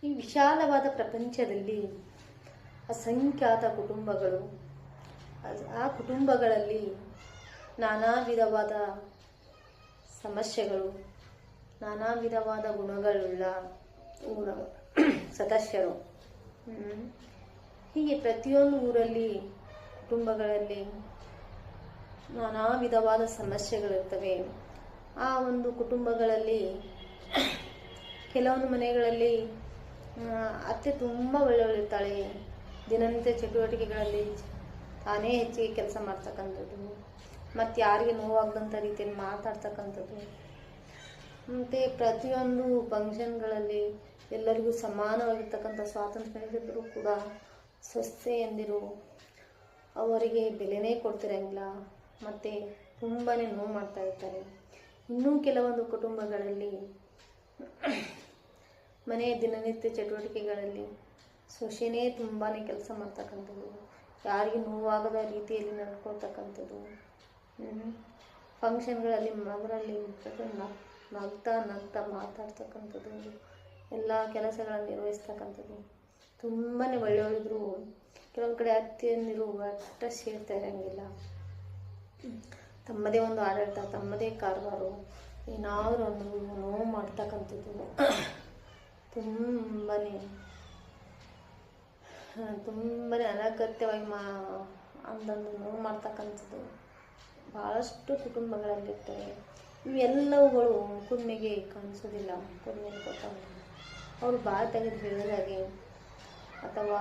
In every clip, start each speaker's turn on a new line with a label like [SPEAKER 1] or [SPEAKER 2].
[SPEAKER 1] ಈ ವಿಶಾಲವಾದ ಪ್ರಪಂಚದಲ್ಲಿ ಅಸಂಖ್ಯಾತ ಕುಟುಂಬಗಳು, ಆ ಕುಟುಂಬಗಳಲ್ಲಿ ನಾನಾ ವಿಧವಾದ ಸಮಸ್ಯೆಗಳು, ನಾನಾ ವಿಧವಾದ ಗುಣಗಳುಳ್ಳ ಸದಸ್ಯರು. ಹೀಗೆ ಪ್ರತಿಯೊಂದು ಊರಲ್ಲಿ ಕುಟುಂಬಗಳಲ್ಲಿ ನಾನಾ ವಿಧವಾದ ಸಮಸ್ಯೆಗಳಿರ್ತವೆ. ಆ ಒಂದು ಕುಟುಂಬಗಳಲ್ಲಿ ಕೆಲವೊಂದು ಮನೆಗಳಲ್ಲಿ ಅತ್ತೆ ತುಂಬ ಒಳ್ಳೆಯವಳಿರ್ತಾಳೆ. ದಿನನಿತ್ಯ ಚಟುವಟಿಕೆಗಳಲ್ಲಿ ತಾನೇ ಹೆಚ್ಚಿಗೆ ಕೆಲಸ ಮಾಡ್ತಕ್ಕಂಥದ್ದು, ಮತ್ತು ಯಾರಿಗೆ ನೋವಾಗದಂಥ ರೀತಿಯಲ್ಲಿ ಮಾತಾಡ್ತಕ್ಕಂಥದ್ದು. ಮತ್ತು ಪ್ರತಿಯೊಂದು ಫಂಕ್ಷನ್ಗಳಲ್ಲಿ ಎಲ್ಲರಿಗೂ ಸಮಾನವಾಗಿರ್ತಕ್ಕಂಥ ಸ್ವಾತಂತ್ರ್ಯ ನೀಡಿದರೂ ಕೂಡ ಸೊಸೆಯಂದಿರು ಅವರಿಗೆ ಬೆಲೆನೇ ಕೊಡ್ತಿರಂಗಿಲ್ಲ, ಮತ್ತು ತುಂಬಾ ನೋವು ಮಾಡ್ತಾ ಇರ್ತಾರೆ. ಇನ್ನೂ ಕೆಲವೊಂದು ಕುಟುಂಬಗಳಲ್ಲಿ ಮನೆಯ ದಿನನಿತ್ಯ ಚಟುವಟಿಕೆಗಳಲ್ಲಿ ಸೊಸೆನೇ ತುಂಬಾ ಕೆಲಸ ಮಾಡ್ತಕ್ಕಂಥದ್ದು, ಯಾರಿಗೂ ನೋವಾಗದ ರೀತಿಯಲ್ಲಿ ನಡ್ಕೊಳ್ತಕ್ಕಂಥದ್ದು. ಫಂಕ್ಷನ್ಗಳಲ್ಲಿ ಅದರಲ್ಲಿ ನಗ್ತಾ ಮಾತಾಡ್ತಕ್ಕಂಥದ್ದು, ಎಲ್ಲ ಕೆಲಸಗಳನ್ನು ನಿರ್ವಹಿಸ್ತಕ್ಕಂಥದ್ದು. ತುಂಬಾ ಒಳ್ಳೆಯವರಿದ್ರು ಕೆಲವೊಂದು ಕಡೆ ಅತ್ತೆಯಂದಿರು ಒಟ್ಟ ಸೇರ್ತಾ ಇರೋಂಗಿಲ್ಲ. ತಮ್ಮದೇ ಒಂದು ಆಡಳಿತ, ತಮ್ಮದೇ ಕಾರವಾರು, ಏನಾದರೂ ಒಂದು ನೋವು ಮಾಡ್ತಕ್ಕಂಥದ್ದು. ತುಂಬಾ ಅನಗತ್ಯವಾಗಿ ಅಂದಂದು ನೋವು ಮಾಡ್ತಕ್ಕಂಥದ್ದು ಭಾಳಷ್ಟು ಕುಟುಂಬಗಳಲ್ಲಿರ್ತವೆ. ಇವೆಲ್ಲವುಗಳು ಕುಣ್ಮೆಗೆ ಕಾಣಿಸೋದಿಲ್ಲ. ಕುಣ್ಮೆಗೆ ಗೊತ್ತಾಗ ಅವರು ಬಾಯಿ ತೆಗೆದು ಹೇಳಿದಾಗೆ ಅಥವಾ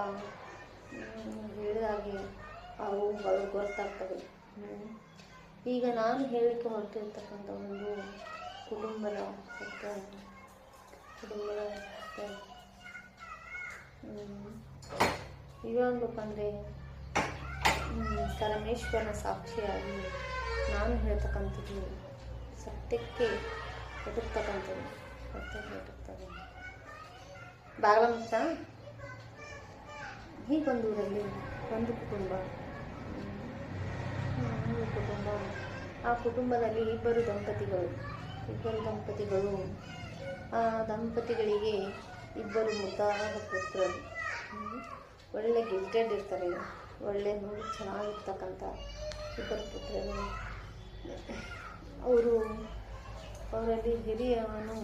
[SPEAKER 1] ಹೇಳಿದಾಗೆ ಅವುಗಳು ಗೊತ್ತಾಗ್ತವೆ. ಈಗ ನಾನು ಹೇಳಲಿಕ್ಕೆ ಹೊರಟಿರ್ತಕ್ಕಂಥ ಒಂದು ಕುಟುಂಬದ ಇವಾಗಪ್ಪ ಅಂದರೆ ಪರಮೇಶ್ವರನ ಸಾಕ್ಷಿಯಾಗಿ ನಾನು ಹೇಳ್ತಕ್ಕಂಥದ್ದು ಸತ್ಯಕ್ಕೆ ಎಟುಕ್ತಕ್ಕಂಥದ್ದು, ಸತ್ಯಕ್ಕೆ ಎಟುಕ್ತದೆ. ಬಾಗಿಲ ಮುಚ್ಚ. ಹೀಗೊಂದು ಊರಲ್ಲಿ ಒಂದು ಕುಟುಂಬ, ಆ ಕುಟುಂಬದಲ್ಲಿ ಇಬ್ಬರು ದಂಪತಿಗಳು. ಆ ದಂಪತಿಗಳಿಗೆ ಇಬ್ಬರು ಮುದ್ದಾದ ಪುತ್ರರು, ಒಳ್ಳೆ ಗಿಲ್ಟೆಡ್ ಇರ್ತಾರೆ, ಒಳ್ಳೆ ನೋಡಿ ಚೆನ್ನಾಗಿರ್ತಕ್ಕಂಥ ಇಬ್ಬರು ಪುತ್ರರು. ಅವರಲ್ಲಿ ಹಿರಿಯವನು